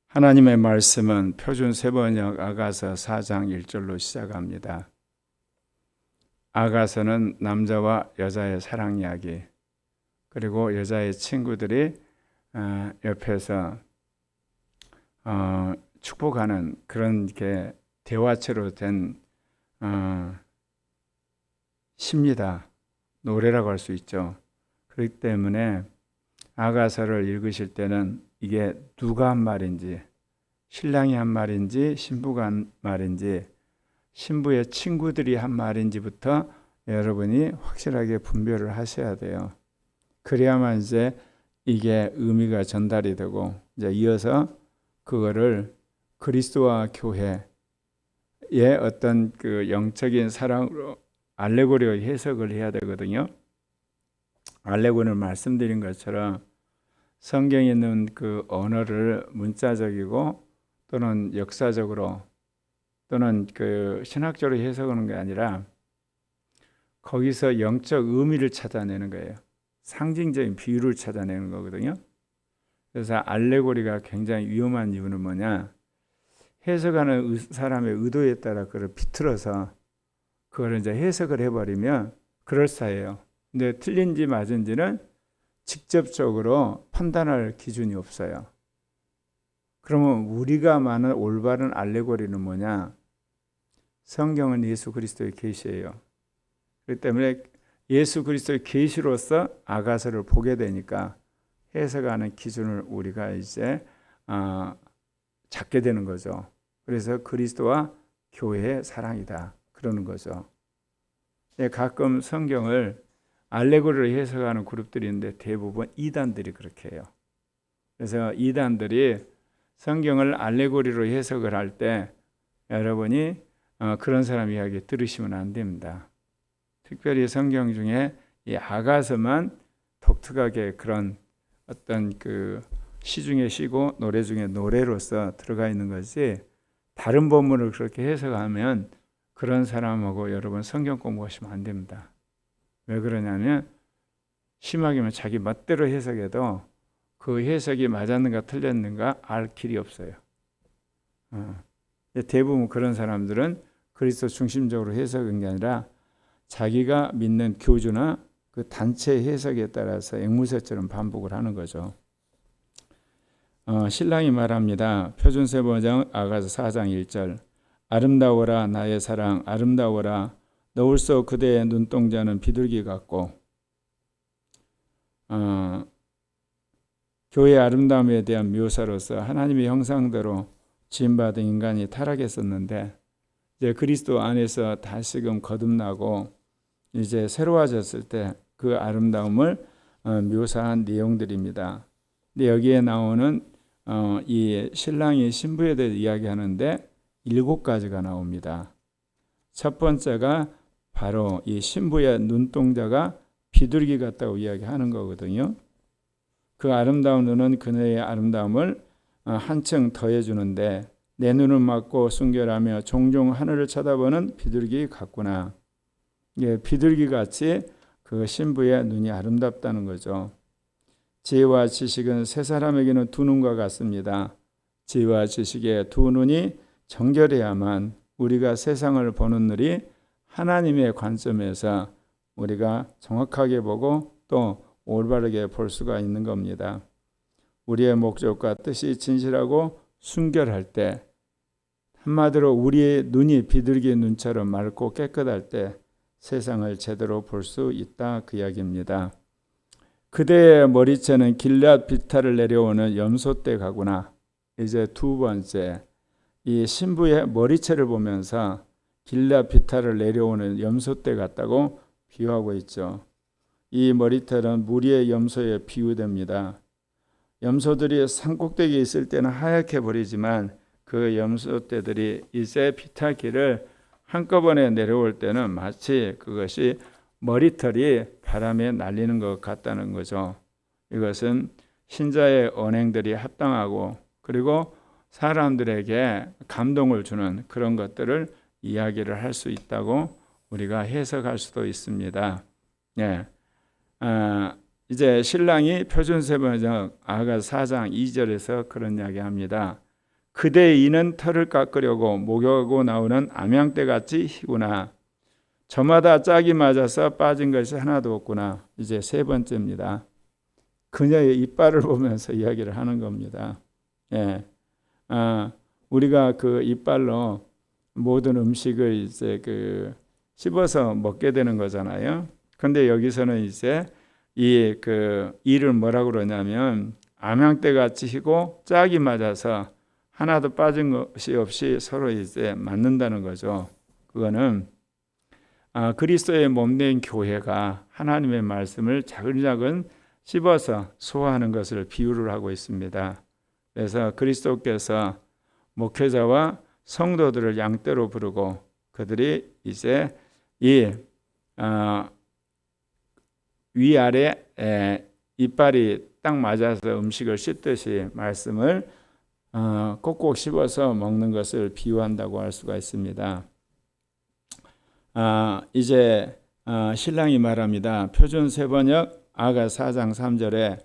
하나님의 말씀은 표준 세번역 아가서 4장 1절로 시작합니다. 아가서는 남자와 여자의 사랑 이야기, 그리고 여자의 친구들이 옆에서 축복하는 그런 게 대화체로 된 시입니다. 노래라고 할 수 있죠. 그렇기 때문에 아가서를 읽으실 때는 이게 누가 한 말인지, 신랑이 한 말인지 신부가 한 말인지 신부의 친구들이 한 말인지부터 여러분이 확실하게 분별을 하셔야 돼요. 그래야만 이제 이게 의미가 전달이 되고, 이제 이어서 그거를 그리스도와 교회의 어떤 그 영적인 사랑으로 알레고리로 해석을 해야 되거든요. 알레고리는 말씀드린 것처럼 성경에 있는 그 언어를 문자적이고 또는 역사적으로 또는 그 신학적으로 해석하는 게 아니라 거기서 영적 의미를 찾아내는 거예요. 상징적인 비유를 찾아내는 거거든요. 그래서 알레고리가 굉장히 위험한 이유는 뭐냐? 해석하는 사람의 의도에 따라 그걸 비틀어서 그걸 이제 해석을 해버리면 그럴싸해요. 근데 틀린지 맞은지는 직접적으로 판단할 기준이 없어요. 그러면 우리가 말하는 올바른 알레고리는 뭐냐? 성경은 예수 그리스도의 계시예요. 그렇기 때문에 예수 그리스도의 계시로서 아가서를 보게 되니까 해석하는 기준을 우리가 이제 잡게 되는 거죠. 그래서 그리스도와 교회의 사랑이다 그러는 거죠. 가끔 성경을 알레고리로 해석하는 그룹들이 있는데 대부분 이단들이 그렇게 해요. 그래서 이단들이 성경을 알레고리로 해석을 할 때 여러분이 그런 사람 이야기 들으시면 안 됩니다. 특별히 성경 중에 이 아가서만 독특하게 그런 어떤 그 시 중에 시고 노래 중에 노래로서 들어가 있는 것이, 다른 본문을 그렇게 해석하면 그런 사람하고 여러분 성경 공부하시면 안 됩니다. 왜 그러냐면 심하게는 자기 멋대로 해석해도 그 해석이 맞았는가 틀렸는가 알 길이 없어요. 대부분 그런 사람들은 그리스도 중심적으로 해석한 게 아니라 자기가 믿는 교주나 그 단체 해석에 따라서 앵무새처럼 반복을 하는 거죠. 신랑이 말합니다. 표준세번역 아가서 4장 1절. 아름다워라 나의 사랑, 아름다워라 너울소 그대의 눈동자는 비둘기 같고. 교회의 아름다움에 대한 묘사로서 하나님의 형상대로 지음받은 인간이 타락했었는데 이제 그리스도 안에서 다시금 거듭나고 이제 새로워졌을 때 그 아름다움을 묘사한 내용들입니다. 근데 여기에 나오는 이 신랑이 신부에 대해 이야기하는데 7가지가 나옵니다. 첫 번째가 바로 이 신부의 눈동자가 비둘기 같다고 이야기하는 거거든요. 그 아름다운 눈은 그녀의 아름다움을 한층 더해주는데 내 눈을 막고 순결하며 종종 하늘을 쳐다보는 비둘기 같구나. 비둘기 같이 그 신부의 눈이 아름답다는 거죠. 지혜와 지식은 세 사람에게는 두 눈과 같습니다. 지혜와 지식의 두 눈이 정결해야만 우리가 세상을 보는 눈이 하나님의 관점에서 우리가 정확하게 보고 또 올바르게 볼 수가 있는 겁니다. 우리의 목적과 뜻이 진실하고 순결할 때, 한마디로 우리의 눈이 비둘기의 눈처럼 맑고 깨끗할 때 세상을 제대로 볼 수 있다 그 이야기입니다. 그대의 머리채는 길앗 비탈을 내려오는 염소떼 가구나. 이제 두 번째, 이 신부의 머리채를 보면서 길앗 비탈을 내려오는 염소떼 같다고 비유하고 있죠. 이 머리털은 무리의 염소에 비유됩니다. 염소들이 산꼭대기에 있을 때는 하얗게 보이지만 그 염소떼들이 이제 비탈기를 한꺼번에 내려올 때는 마치 그것이 머리털이 바람에 날리는 것 같다는 거죠. 이것은 신자의 언행들이 합당하고 그리고 사람들에게 감동을 주는 그런 것들을 이야기를 할 수 있다고 우리가 해석할 수도 있습니다. 이제 신랑이 표준세번역 아가서 4장 2절에서 그런 이야기합니다. 그대의 이는 털을 깎으려고 목욕하고 나오는 암양떼같이 희구나. 저마다 짝이 맞아서 빠진 것이 하나도 없구나. 이제 세 번째입니다. 그녀의 이빨을 보면서 이야기를 하는 겁니다. 예. 우리가 그 이빨로 모든 음식을 이제 씹어서 먹게 되는 거잖아요. 근데 여기서는 이제 이를 뭐라고 그러냐면 암양떼 같이 희고 짝이 맞아서 하나도 빠진 것이 없이 서로 이제 맞는다는 거죠. 그거는 그리스도의 몸된 교회가 하나님의 말씀을 차근차근 씹어서 소화하는 것을 비유를 하고 있습니다. 그래서 그리스도께서 목회자와 성도들을 양떼로 부르고 그들이 이제 이 위아래 이빨이 딱 맞아서 음식을 씹듯이 말씀을 꼭꼭 씹어서 먹는 것을 비유한다고 할 수가 있습니다. 이제 신랑이 말합니다. 표준 세번역 아가 4장 3절에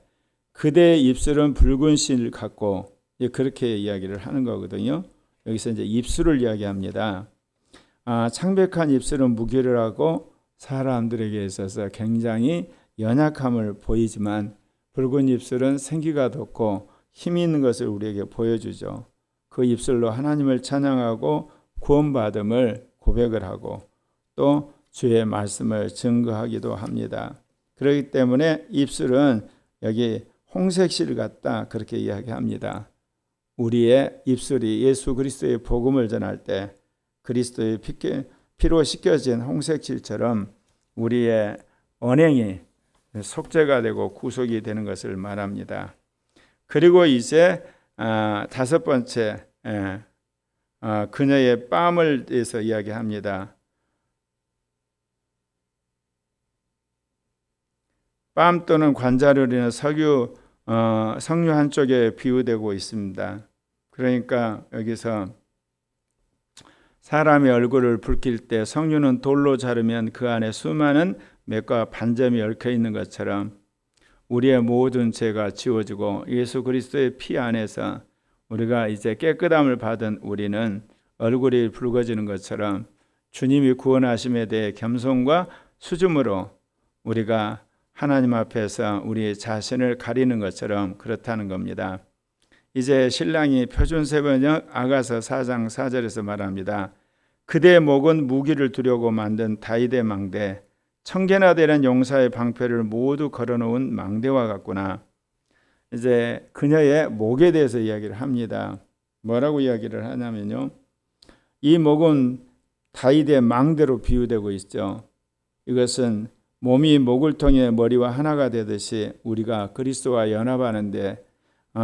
그대의 입술은 붉은 실 같고 그렇게 이야기를 하는 거거든요. 여기서 이제 입술을 이야기합니다. 창백한 입술은 무기를 하고 사람들에게 있어서 굉장히 연약함을 보이지만 붉은 입술은 생기가 돋고 힘이 있는 것을 우리에게 보여주죠. 그 입술로 하나님을 찬양하고 구원받음을 고백을 하고 또 주의 말씀을 증거하기도 합니다. 그렇기 때문에 입술은 여기 홍색실 같다 그렇게 이야기합니다. 우리의 입술이 예수 그리스도의 복음을 전할 때 그리스도의 피로 씻겨진 홍색실처럼 우리의 언행이 속죄가 되고 구속이 되는 것을 말합니다. 그리고 이제 다섯 번째 그녀의 뺨을 대해서 이야기합니다. 뺨 또는 관자를 이루는 석유 한쪽에 비유되고 있습니다. 그러니까 여기서 사람의 얼굴을 붉힐 때 석유는 돌로 자르면 그 안에 수많은 맥과 반점이 얽혀 있는 것처럼 우리의 모든 죄가 지워지고 예수 그리스도의 피 안에서 우리가 이제 깨끗함을 받은 우리는 얼굴이 붉어지는 것처럼 주님이 구원하심에 대해 겸손과 수줍음으로 우리가 하나님 앞에서 우리 자신을 가리는 것처럼 그렇다는 겁니다. 이제 신랑이 표준 세번역 아가서 4장 4절에서 말합니다. 그대의 목은 무기를 두려고 만든 다윗의 망대, 천개나 되는 용사의 방패를 모두 걸어놓은 망대와 같구나. 이제 그녀의 목에 대해서 이야기를 합니다. 뭐라고 이야기를 하냐면요. 이 목은 다윗의 망대로 비유되고 있죠. 이것은 몸이 목을 통해 머리와 하나가 되듯이 우리가 그리스도와 연합하는데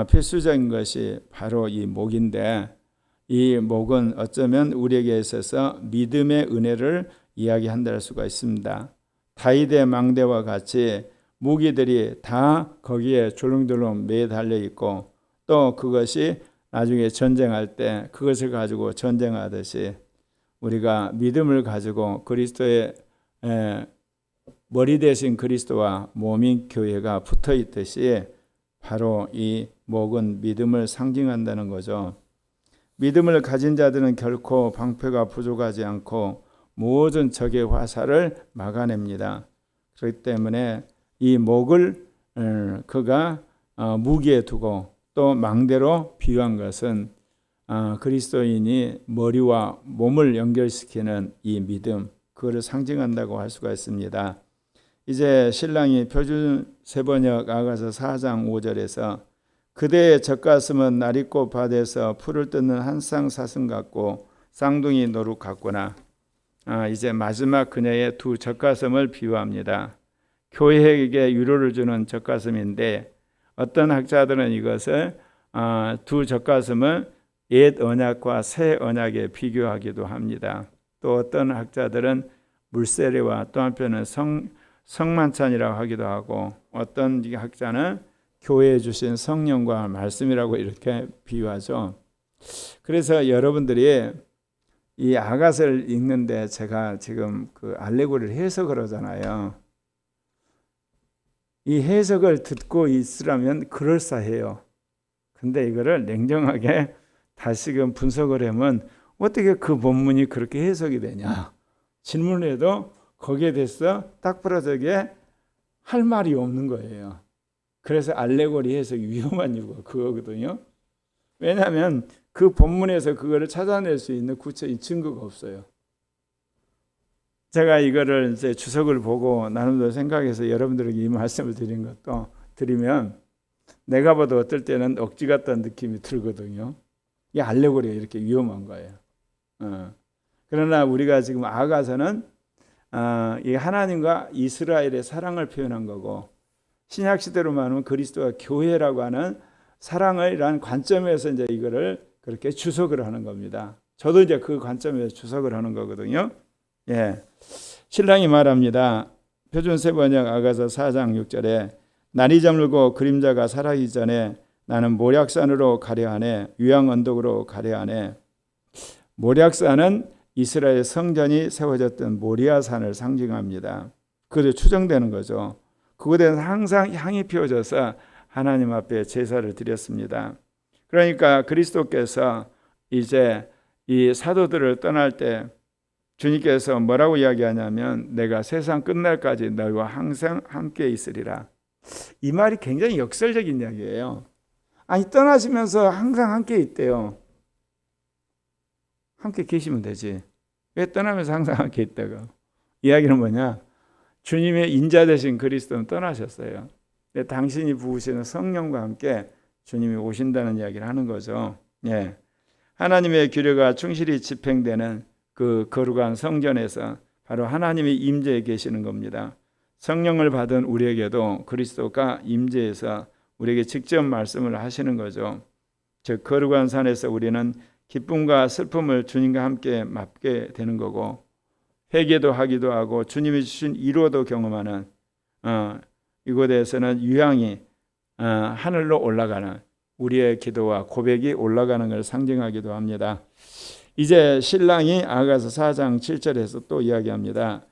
필수적인 것이 바로 이 목인데 이 목은 어쩌면 우리에게 있어서 믿음의 은혜를 이야기한다 할 수가 있습니다. 다윗의 망대와 같이 무기들이 다 거기에 졸렁졸렁 매달려 있고 또 그것이 나중에 전쟁할 때 그것을 가지고 전쟁하듯이 우리가 믿음을 가지고 그리스도의 머리 대신 그리스도와 몸인 교회가 붙어 있듯이 바로 이 목은 믿음을 상징한다는 거죠. 믿음을 가진 자들은 결코 방패가 부족하지 않고 모든 적의 화살을 막아냅니다. 그렇기 때문에 이 목을 그가 무기에 두고 또 망대로 비유한 것은 그리스도인이 머리와 몸을 연결시키는 이 믿음, 그거를 상징한다고 할 수가 있습니다. 이제 신랑이 표준 세번역 아가서 4장 5절에서 그대의 젖가슴은 날있고 밭에서 풀을 뜯는 한 쌍 사슴 같고 쌍둥이 노룩 같구나. 이제 마지막 그녀의 두 젖가슴을 비유합니다. 교회에게 위로를 주는 젖가슴인데 어떤 학자들은 이것을 두 젖가슴을 옛 언약과 새 언약에 비교하기도 합니다. 또 어떤 학자들은 물세례와 또 한편은 성만찬이라고 하기도 하고 어떤 학자는 교회에 주신 성령과 말씀이라고 이렇게 비유하죠. 그래서 여러분들이 이 아가서를 읽는데 제가 지금 그 알레고리를 해석을 하잖아요. 이 해석을 듣고 있으라면 그럴싸해요. 근데 이거를 냉정하게 다시금 분석을 하면 어떻게 그 본문이 그렇게 해석이 되냐 질문을 해도 거기에 대해서 딱 부러지게 할 말이 없는 거예요. 그래서 알레고리 해석이 위험한 이유가 그거거든요. 왜냐하면 그 본문에서 그거를 찾아낼 수 있는 구체적인 증거가 없어요. 제가 이거를 이제 주석을 보고 나름대로 생각해서 여러분들에게 이 말씀을 드리면 내가 봐도 어떨 때는 억지 같다는 느낌이 들거든요. 이 알레고리가 이렇게 위험한 거예요. 그러나 우리가 지금 아가서는 이 하나님과 이스라엘의 사랑을 표현한 거고 신약 시대로 말하면 그리스도와 교회라고 하는 사랑이라는 관점에서 이제 이거를 그렇게 주석을 하는 겁니다. 저도 이제 그 관점에서 주석을 하는 거거든요. 예. 신랑이 말합니다. 표준세 번역 아가서 4장 6절에 날이 저물고 그림자가 사라지기 전에 나는 모략산으로 가려 하네 유황 언덕으로 가려 하네. 모략산은 이스라엘 성전이 세워졌던 모리아산을 상징합니다. 그것이 추정되는 거죠. 그곳에는 항상 향이 피워져서 하나님 앞에 제사를 드렸습니다. 그러니까 그리스도께서 이제 이 사도들을 떠날 때 주님께서 뭐라고 이야기하냐면 내가 세상 끝날까지 너희와 항상 함께 있으리라. 이 말이 굉장히 역설적인 이야기예요. 아니 떠나시면서 항상 함께 있대요. 함께 계시면 되지. 왜 떠나면서 항상 함께 있다고? 이야기는 뭐냐? 주님의 인자 되신 그리스도는 떠나셨어요. 근데 당신이 부으시는 성령과 함께 주님이 오신다는 이야기를 하는 거죠. 예. 하나님의 규례가 충실히 집행되는 그 거룩한 성전에서 바로 하나님이 임재해 계시는 겁니다. 성령을 받은 우리에게도 그리스도가 임재해서 우리에게 직접 말씀을 하시는 거죠. 즉 거룩한 산에서 우리는 기쁨과 슬픔을 주님과 함께 맛게 되는 거고 회개도 하기도 하고 주님이 주신 위로도 경험하는 이곳에서는 유향이 하늘로 올라가는 우리의 기도와 고백이 올라가는 걸 상징하기도 합니다. 이제 신랑이 아가서 4장 7절에서 또 이야기합니다.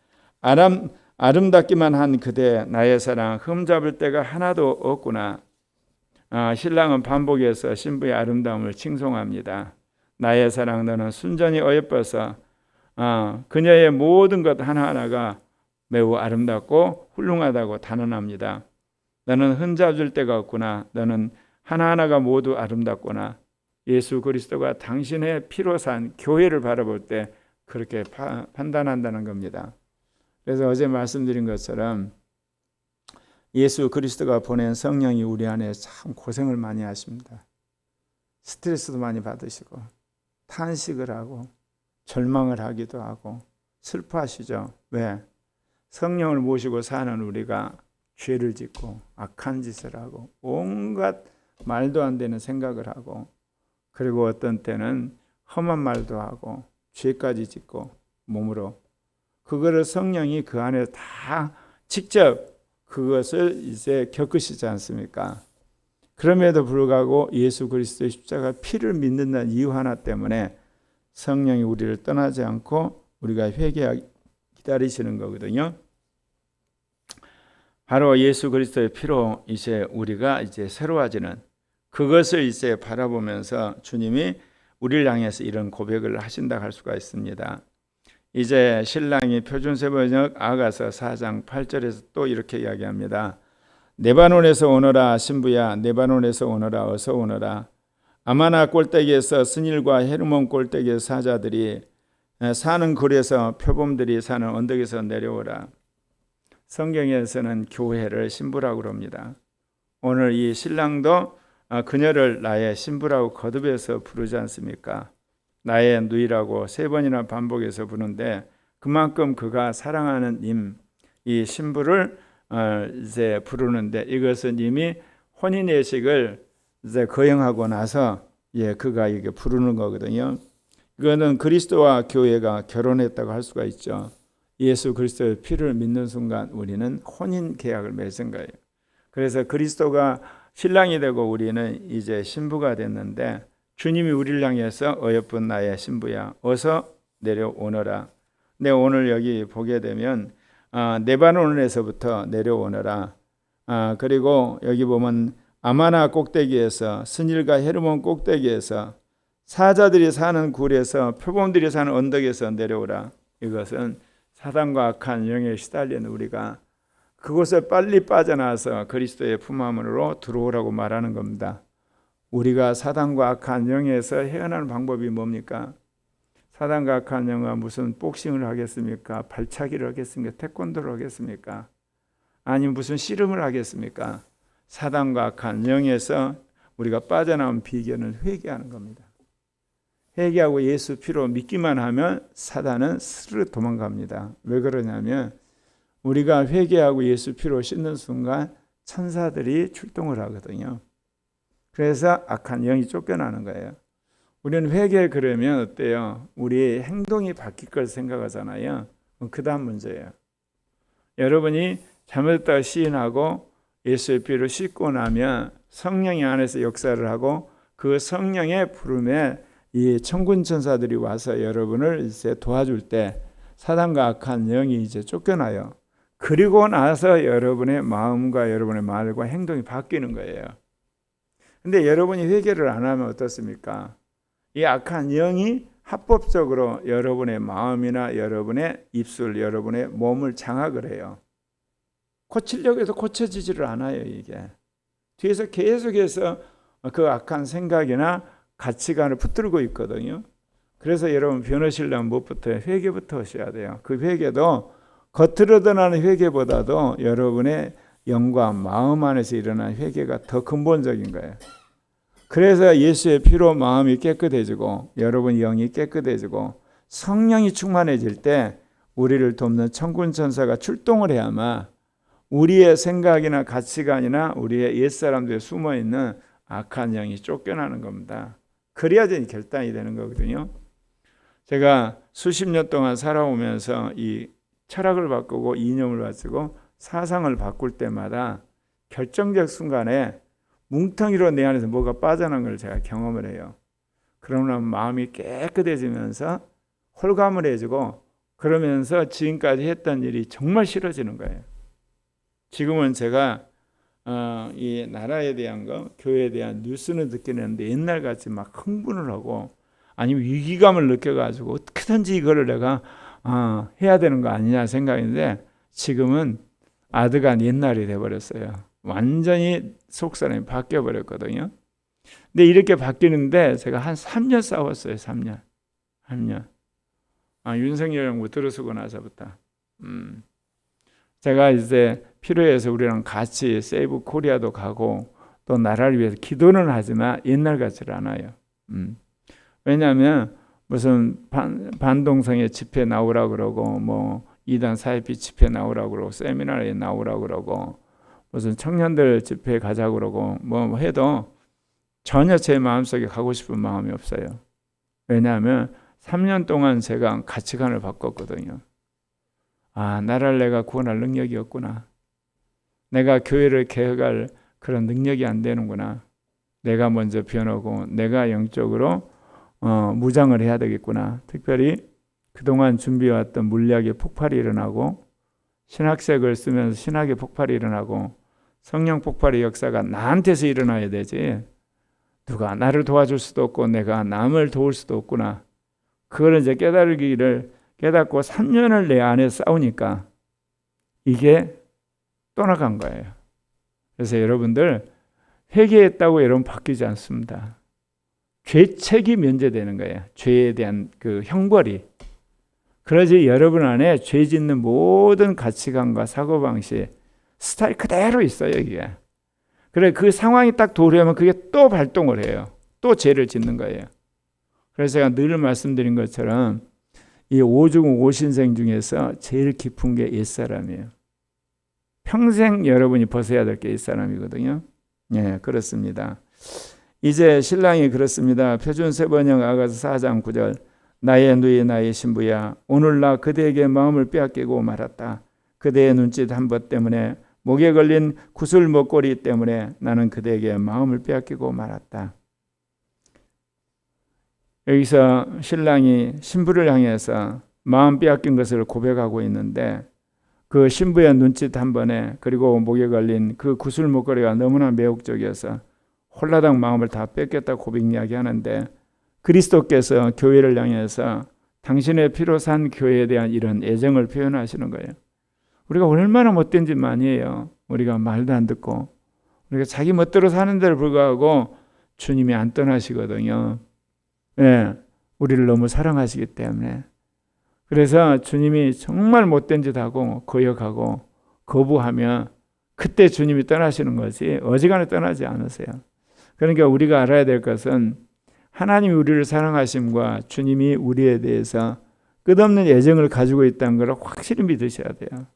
아름답기만 한 그대 나의 사랑 흠잡을 데가 하나도 없구나. 신랑은 반복해서 신부의 아름다움을 칭송합니다. 나의 사랑 너는 순전히 어여뻐서 그녀의 모든 것 하나하나가 매우 아름답고 훌륭하다고 단언합니다. 너는 흠잡을 데가 없구나. 너는 하나하나가 모두 아름답구나. 예수 그리스도가 당신의 피로 산 교회를 바라볼 때 그렇게 판단한다는 겁니다. 그래서 어제 말씀드린 것처럼 예수 그리스도가 보낸 성령이 우리 안에 참 고생을 많이 하십니다. 스트레스도 많이 받으시고 탄식을 하고 절망을 하기도 하고 슬퍼하시죠. 왜? 성령을 모시고 사는 우리가 죄를 짓고 악한 짓을 하고 온갖 말도 안 되는 생각을 하고 그리고 어떤 때는 험한 말도 하고 죄까지 짓고 몸으로 그거를 성령이 그 안에 다 직접 그것을 이제 겪으시지 않습니까? 그럼에도 불구하고 예수 그리스도의 십자가 피를 믿는다는 이유 하나 때문에 성령이 우리를 떠나지 않고 우리가 회개하기 기다리시는 거거든요. 바로 예수 그리스도의 피로 이제 우리가 이제 새로워지는 그것을 이제 바라보면서 주님이 우리를 향해서 이런 고백을 하신다 할 수가 있습니다. 이제 신랑이 표준세 번역 아가서 4장 8절에서 또 이렇게 이야기합니다. 네바논에서 오너라 신부야 네바논에서 오너라 어서 오너라 아마나 꼴대기에서 스닐과 헤르몬 꼴대기의 사자들이 사는 굴에서 표범들이 사는 언덕에서 내려오라. 성경에서는 교회를 신부라고 합니다. 오늘 이 신랑도 그녀를 나의 신부라고 거듭해서 부르지 않습니까? 나의 누이라고 3번이나 반복해서 부르는데 그만큼 그가 사랑하는 이 신부를 이제 부르는데 이것은 이미 혼인 예식을 이제 거행하고 나서 그가 이게 부르는 거거든요. 이거는 그리스도와 교회가 결혼했다고 할 수가 있죠. 예수 그리스도의 피를 믿는 순간 우리는 혼인 계약을 맺은 거예요. 그래서 그리스도가 신랑이 되고 우리는 이제 신부가 됐는데 주님이 우리를 향해서 어여쁜 나의 신부야 어서 내려오너라. 근데 오늘 여기 보게 되면 네바논에서부터 내려오너라. 그리고 여기 보면 아마나 꼭대기에서 스닐과 헤르몬 꼭대기에서 사자들이 사는 굴에서 표범들이 사는 언덕에서 내려오라. 이것은 사단과 악한 영에 시달리는 우리가 그곳에 빨리 빠져나와서 그리스도의 품 안으로 들어오라고 말하는 겁니다. 우리가 사단과 악한 영에서 헤어나는 방법이 뭡니까? 사단과 악한 영은 무슨 복싱을 하겠습니까? 발차기를 하겠습니까? 태권도를 하겠습니까? 아니면 무슨 씨름을 하겠습니까? 사단과 악한 영에서 우리가 빠져나온 비결은 회개하는 겁니다. 회개하고 예수 피로 믿기만 하면 사단은 스르르 도망갑니다. 왜 그러냐면 우리가 회개하고 예수 피로 씻는 순간 천사들이 출동을 하거든요. 그래서 악한 영이 쫓겨나는 거예요. 우리는 회개 그러면 어때요? 우리의 행동이 바뀔 걸 생각하잖아요. 그 다음 문제예요. 여러분이 잘못했다가 시인하고 예수의 피로 씻고 나면 성령이 안에서 역사를 하고 그 성령의 부름에 이 천군 천사들이 와서 여러분을 이제 도와줄 때 사단과 악한 영이 이제 쫓겨나요. 그리고 나서 여러분의 마음과 여러분의 말과 행동이 바뀌는 거예요. 근데 여러분이 회개를 안 하면 어떻습니까? 이 악한 영이 합법적으로 여러분의 마음이나 여러분의 입술, 여러분의 몸을 장악을 해요. 고치려고 해도 고쳐지지를 않아요. 이게 뒤에서 계속해서 그 악한 생각이나 가치관을 붙들고 있거든요. 그래서 여러분 변하시려면 무엇부터 회개부터 하셔야 돼요. 그 회개도 겉으로 드러나는 회개보다도 여러분의 영과 마음 안에서 일어난 회개가 더 근본적인 거예요. 그래서 예수의 피로 마음이 깨끗해지고 여러분 영이 깨끗해지고 성령이 충만해질 때 우리를 돕는 천군 천사가 출동을 해야만 우리의 생각이나 가치관이나 우리의 옛사람들에 숨어있는 악한 영이 쫓겨나는 겁니다. 그래야지 결단이 되는 거거든요. 제가 수십 년 동안 살아오면서 이 철학을 바꾸고 이념을 바꾸고 사상을 바꿀 때마다 결정적 순간에 뭉텅이로 내 안에서 뭐가 빠져나간 걸 제가 경험을 해요. 그러면 마음이 깨끗해지면서 홀가분해지고 그러면서 지금까지 했던 일이 정말 싫어지는 거예요. 지금은 제가 이 나라에 대한 거, 교회에 대한 뉴스는 듣기는데 옛날같이 막 흥분을 하고 아니면 위기감을 느껴가지고 어떻게든지 이거를 내가 해야 되는 거 아니냐 생각인데 지금은 아드가 옛날이 돼버렸어요. 완전히 속사람이 바뀌어버렸거든요. 근데 이렇게 바뀌는데 제가 한 3년 싸웠어요. 3년. 윤석열 정부 들어서고 나서부터. 제가 이제 필요해서 우리랑 같이 세이브 코리아도 가고 또 나라를 위해서 기도는 하지만 옛날 같지는 않아요. 왜냐하면 무슨 반동성애 집회 나오라 그러고 뭐 이단 사이비 집회 나오라 그러고 세미나에 나오라 그러고 무슨 청년들 집회 가자 그러고 뭐 해도 전혀 제 마음속에 가고 싶은 마음이 없어요. 왜냐하면 3년 동안 제가 가치관을 바꿨거든요. 나라를 내가 구원할 능력이 없구나. 내가 교회를 개혁할 그런 능력이 안 되는구나. 내가 먼저 변하고 내가 영적으로 무장을 해야 되겠구나. 특별히 그동안 준비해왔던 물리학의 폭발이 일어나고 신학색을 쓰면서 신학의 폭발이 일어나고 성령 폭발의 역사가 나한테서 일어나야 되지. 누가 나를 도와줄 수도 없고 내가 남을 도울 수도 없구나. 그걸 이제 깨닫고 3년을 내 안에 싸우니까 이게 떠나간 거예요. 그래서 여러분들 회개했다고 여러분 바뀌지 않습니다. 죄책이 면제되는 거예요. 죄에 대한 그 형벌이. 그러지 여러분 안에 죄 짓는 모든 가치관과 사고방식, 스타일 그대로 있어요. 이게. 그래 그 상황이 딱 도래하면 그게 또 발동을 해요. 또 죄를 짓는 거예요. 그래서 제가 늘 말씀드린 것처럼 이 오중 오신생 중에서 제일 깊은 게 옛사람이에요. 평생 여러분이 벗어야 될 게 옛사람이거든요. 예, 그렇습니다. 이제 신랑이 그렇습니다. 표준 세번역 아가서 4장 9절 나의 누이 나의 신부야 오늘 나 그대에게 마음을 빼앗기고 말았다. 그대의 눈짓 한 번 때문에 목에 걸린 구슬 목걸이 때문에 나는 그대에게 마음을 빼앗기고 말았다. 여기서 신랑이 신부를 향해서 마음 빼앗긴 것을 고백하고 있는데 그 신부의 눈짓 한 번에 그리고 목에 걸린 그 구슬 목걸이가 너무나 매혹적이어서 홀라당 마음을 다 뺏겼다고 고백 이야기하는데 그리스도께서 교회를 향해서 당신의 피로 산 교회에 대한 이런 애정을 표현하시는 거예요. 우리가 얼마나 못된 짓 많이 해요. 우리가 말도 안 듣고 우리가 자기 멋대로 사는 데를 불구하고 주님이 안 떠나시거든요. 네, 우리를 너무 사랑하시기 때문에. 그래서 주님이 정말 못된 짓 하고 거역하고 거부하면 그때 주님이 떠나시는 거지 어지간히 떠나지 않으세요. 그러니까 우리가 알아야 될 것은 하나님이 우리를 사랑하심과 주님이 우리에 대해서 끝없는 애정을 가지고 있다는 걸 확실히 믿으셔야 돼요.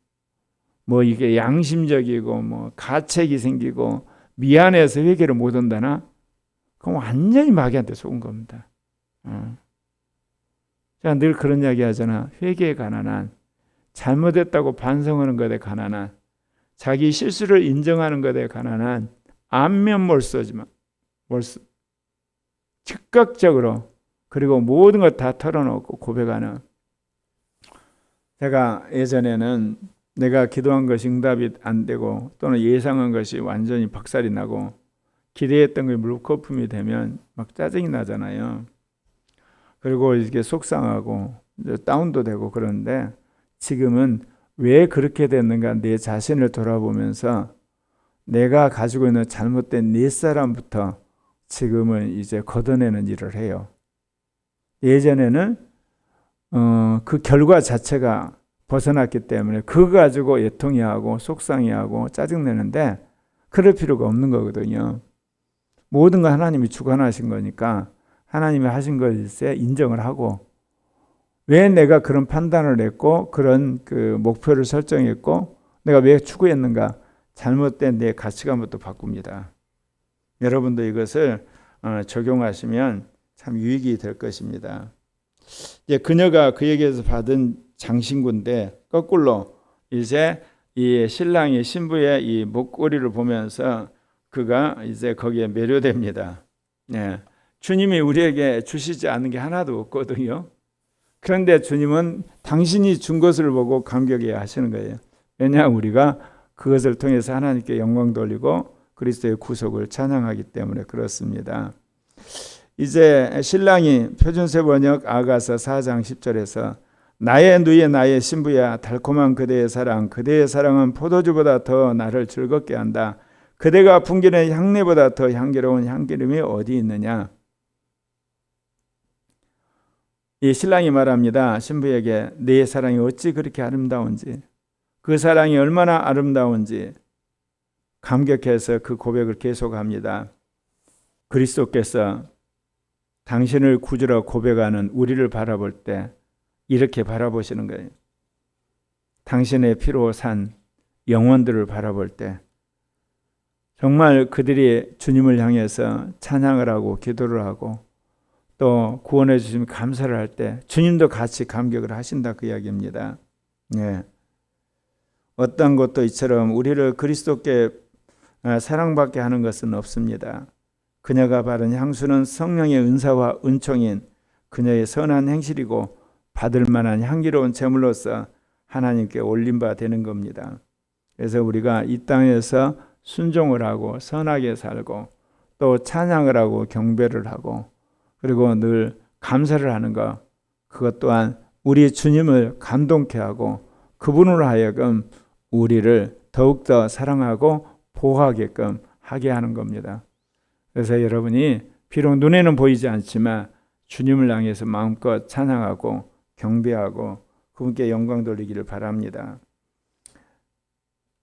뭐 이게 양심적이고 뭐 가책이 생기고 미안해서 회개를 못 한다나? 그럼 완전히 마귀한테 속은 겁니다. 제가 늘 그런 이야기 하잖아. 회개에 가난한, 잘못했다고 반성하는 것에 가난한, 자기 실수를 인정하는 것에 가난한 안면몰소지만 즉각적으로 그리고 모든 것 다 털어놓고 고백하는. 제가 예전에는 내가 기도한 것이 응답이 안 되고 또는 예상한 것이 완전히 박살이 나고 기대했던 게 물거품이 되면 막 짜증이 나잖아요. 그리고 이게 속상하고 다운도 되고 그런데 지금은 왜 그렇게 됐는가 내 자신을 돌아보면서 내가 가지고 있는 잘못된 내 사람부터 지금은 이제 걷어내는 일을 해요. 예전에는 그 결과 자체가 벗어났기 때문에 그거 가지고 애통해하고 속상해하고 짜증내는데 그럴 필요가 없는 거거든요. 모든 거 하나님이 주관하신 거니까 하나님이 하신 것에 인정을 하고 왜 내가 그런 판단을 했고 그런 그 목표를 설정했고 내가 왜 추구했는가 잘못된 내 가치관부터 바꿉니다. 여러분도 이것을 적용하시면 참 유익이 될 것입니다. 이제 그녀가 그에게서 받은 장신구인데 거꾸로 이제 이 신랑이 신부의 이 목걸이를 보면서 그가 이제 거기에 매료됩니다. 네. 주님이 우리에게 주시지 않은 게 하나도 없거든요. 그런데 주님은 당신이 준 것을 보고 감격해야 하시는 거예요. 왜냐 우리가 그것을 통해서 하나님께 영광 돌리고 그리스도의 구속을 찬양하기 때문에 그렇습니다. 이제 신랑이 표준세 번역 아가서 4장 10절에서 나의 누이의 나의 신부야 달콤한 그대의 사랑은 포도주보다 더 나를 즐겁게 한다. 그대가 풍기는 향내보다 더 향기로운 향기름이 어디 있느냐. 이 신랑이 말합니다. 신부에게 네 사랑이 어찌 그렇게 아름다운지 그 사랑이 얼마나 아름다운지 감격해서 그 고백을 계속합니다. 그리스도께서 당신을 구주로 고백하는 우리를 바라볼 때 이렇게 바라보시는 거예요. 당신의 피로 산 영혼들을 바라볼 때 정말 그들이 주님을 향해서 찬양을 하고 기도를 하고 또 구원해 주시면 감사를 할 때 주님도 같이 감격을 하신다 그 이야기입니다. 예. 어떤 것도 이처럼 우리를 그리스도께 사랑받게 하는 것은 없습니다. 그녀가 바른 향수는 성령의 은사와 은총인 그녀의 선한 행실이고 받을 만한 향기로운 제물로서 하나님께 올린 바 되는 겁니다. 그래서 우리가 이 땅에서 순종을 하고 선하게 살고 또 찬양을 하고 경배를 하고 그리고 늘 감사를 하는 것 그것 또한 우리 주님을 감동케 하고 그분으로 하여금 우리를 더욱더 사랑하고 보호하게끔 하게 하는 겁니다. 그래서 여러분이 비록 눈에는 보이지 않지만 주님을 향해서 마음껏 찬양하고 경배하고 그분께 영광 돌리기를 바랍니다.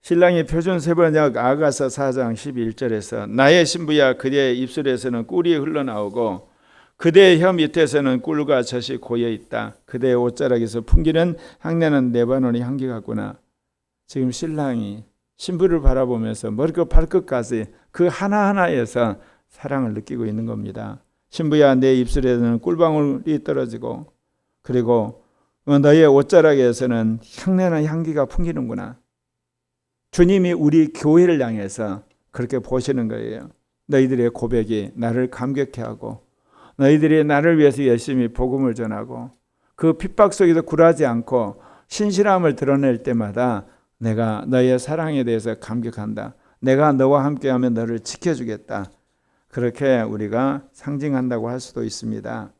신랑이 표준 세번역 아가서 4장 11절에서 나의 신부야 그대의 입술에서는 꿀이 흘러나오고 그대의 혀 밑에서는 꿀과 젖이 고여있다. 그대의 옷자락에서 풍기는 향내는 레바논의 향기 같구나. 지금 신랑이 신부를 바라보면서 머리끝 발끝까지 그 하나하나에서 사랑을 느끼고 있는 겁니다. 신부야 내 입술에서는 꿀방울이 떨어지고 그리고 너의 옷자락에서는 향내는 향기가 풍기는구나. 주님이 우리 교회를 향해서 그렇게 보시는 거예요. 너희들의 고백이 나를 감격해 하고 너희들이 나를 위해서 열심히 복음을 전하고 그 핍박 속에서 굴하지 않고 신실함을 드러낼 때마다 내가 너의 사랑에 대해서 감격한다. 내가 너와 함께하면 너를 지켜주겠다. 그렇게 우리가 상징한다고 할 수도 있습니다.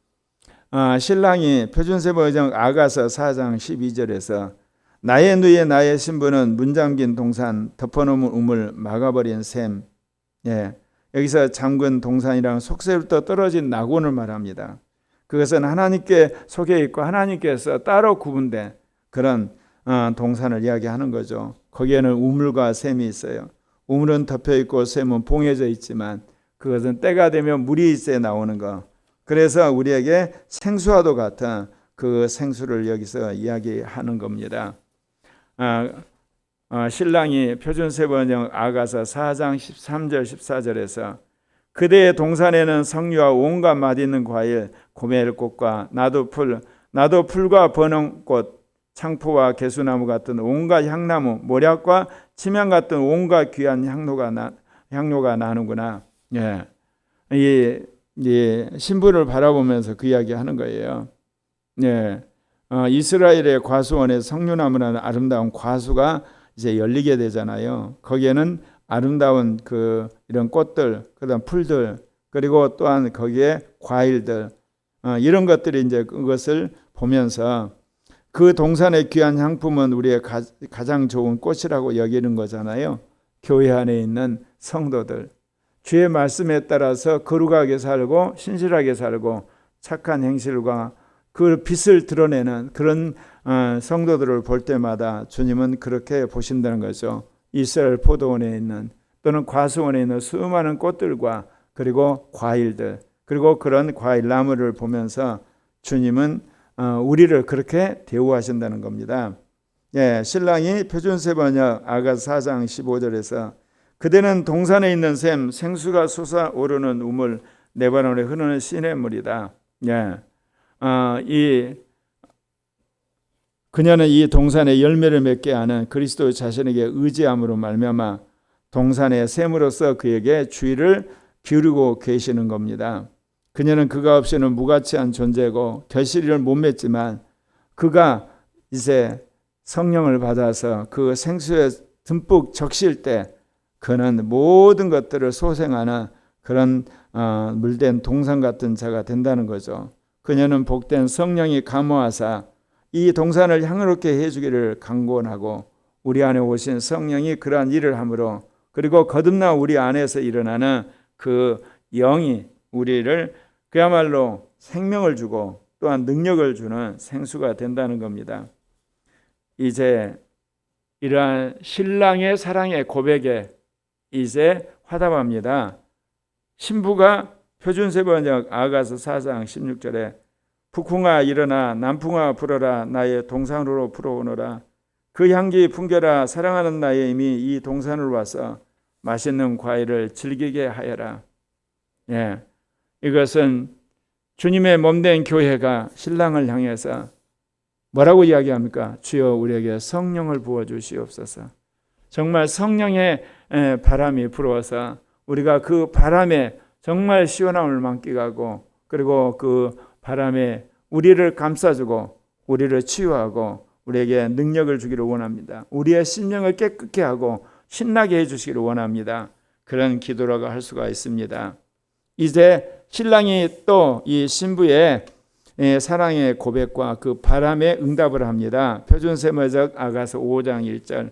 신랑이 표준세번역 아가서 4장 12절에서 나의 누이의 나의 신부는 문잠긴 동산 덮어놓은 우물 막아버린 샘. 여기서 잠근 동산이랑 속세부터 떨어진 낙원을 말합니다. 그것은 하나님께 속해 있고 하나님께서 따로 구분된 그런 동산을 이야기하는 거죠. 거기에는 우물과 샘이 있어요. 우물은 덮여 있고 샘은 봉해져 있지만 그것은 때가 되면 물이 있어야 나오는 거. 그래서 우리에게 생수와도 같은 그 생수를 여기서 이야기하는 겁니다. 신랑이 표준세번역 아가서 4장 13절 14절에서 그대의 동산에는 석류와 온갖 맛있는 과일 고멜꽃과 나도 풀과 번영꽃 창포와 개수나무 같은 온갖 향나무 모략과 침향 같은 온갖 귀한 향료가 나는구나. 이 신부를 바라보면서 그 이야기 하는 거예요. 이스라엘의 과수원에 석류나무라는 아름다운 과수가 이제 열리게 되잖아요. 거기에는 아름다운 이런 꽃들, 그다음 풀들, 그리고 또한 거기에 과일들, 이런 것들이 이제 그것을 보면서 그 동산의 귀한 향품은 우리의 가장 좋은 꽃이라고 여기는 거잖아요. 교회 안에 있는 성도들, 주의 말씀에 따라서 거룩하게 살고 신실하게 살고 착한 행실과 그 빛을 드러내는 그런 성도들을 볼 때마다 주님은 그렇게 보신다는 거죠. 이스라엘 포도원에 있는 또는 과수원에 있는 수많은 꽃들과 그리고 과일들, 그리고 그런 과일 나무를 보면서 주님은 우리를 그렇게 대우하신다는 겁니다. 신랑이 표준세번역 아가서 4장 15절에서 그대는 동산에 있는 샘 생수가 솟아오르는 우물 레바논에 흐르는 시냇물이다. 그녀는 이 동산에 열매를 맺게 하는 그리스도 자신에게 의지함으로 말미암아 동산의 샘으로서 그에게 주의를 기울이고 계시는 겁니다. 그녀는 그가 없이는 무가치한 존재고 결실을 못 맺지만 그가 이제 성령을 받아서 그 생수에 듬뿍 적실 때 그는 모든 것들을 소생하는 그런 물된 동산 같은 자가 된다는 거죠. 그녀는 복된 성령이 감화하사 이 동산을 향유롭게 해주기를 간구하고 우리 안에 오신 성령이 그러한 일을 함으로 그리고 거듭나 우리 안에서 일어나는 그 영이 우리를 그야말로 생명을 주고 또한 능력을 주는 생수가 된다는 겁니다. 이제 이러한 신랑의 사랑의 고백에 이제 화답합니다. 신부가 표준세번역 아가서 4장 16절에 북풍아 일어나 남풍아 불어라 나의 동산으로 불어오너라 그 향기 풍겨라 사랑하는 나의 이미 이 동산으로 와서 맛있는 과일을 즐기게 하여라. 이것은 주님의 몸된 교회가 신랑을 향해서 뭐라고 이야기합니까? 주여 우리에게 성령을 부어주시옵소서. 정말 성령의 바람이 불어서 우리가 그 바람에 정말 시원함을 만끽하고 그리고 그 바람에 우리를 감싸주고 우리를 치유하고 우리에게 능력을 주기를 원합니다. 우리의 심령을 깨끗게 하고 신나게 해주시기를 원합니다. 그런 기도라고 할 수가 있습니다. 이제 신랑이 또 이 신부의 사랑의 고백과 그 바람에 응답을 합니다. 표준세번역 아가서 5장 1절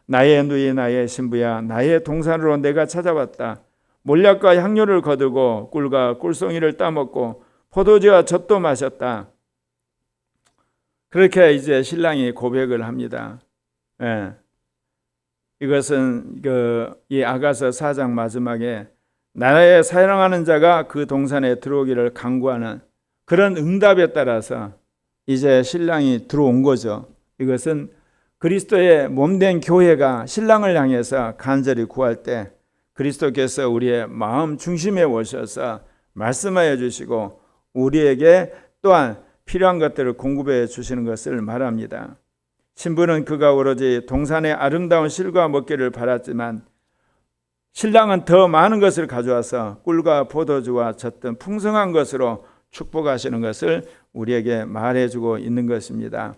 나의 누이 나의 신부야 나의 동산으로 내가 찾아왔다. 몰약과 향료를 거두고 꿀과 꿀송이를 따먹고 포도주와 젖도 마셨다. 그렇게 이제 신랑이 고백을 합니다. 이것은 이 아가서 4장 마지막에 나의 사랑하는 자가 그 동산에 들어오기를 간구하는 그런 응답에 따라서 이제 신랑이 들어온 거죠. 이것은 그리스도의 몸된 교회가 신랑을 향해서 간절히 구할 때 그리스도께서 우리의 마음 중심에 오셔서 말씀하여 주시고 우리에게 또한 필요한 것들을 공급해 주시는 것을 말합니다. 신부는 그가 오로지 동산의 아름다운 실과 먹기를 바랐지만 신랑은 더 많은 것을 가져와서 꿀과 포도주와 젖 등 풍성한 것으로 축복하시는 것을 우리에게 말해주고 있는 것입니다.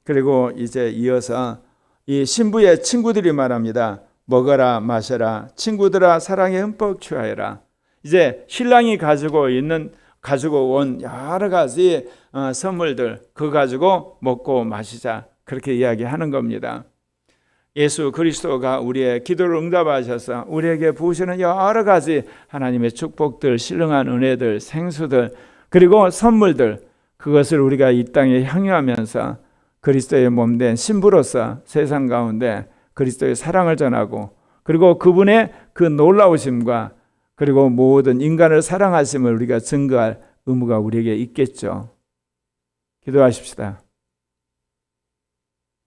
그리고 이제 이어서 이 신부의 친구들이 말합니다. 먹어라 마셔라 친구들아 사랑에 흠뻑 취하여라. 이제 신랑이 가지고 있는 가지고 온 여러 가지 선물들, 그거 가지고 먹고 마시자, 그렇게 이야기하는 겁니다. 예수 그리스도가 우리의 기도를 응답하셔서 우리에게 부으시는 여러 가지 하나님의 축복들, 신령한 은혜들, 생수들, 그리고 선물들, 그것을 우리가 이 땅에 향유하면서 그리스도의 몸된 신부로서 세상 가운데 그리스도의 사랑을 전하고, 그리고 그분의 그 놀라우심과 그리고 모든 인간을 사랑하심을 우리가 증거할 의무가 우리에게 있겠죠. 기도하십시다.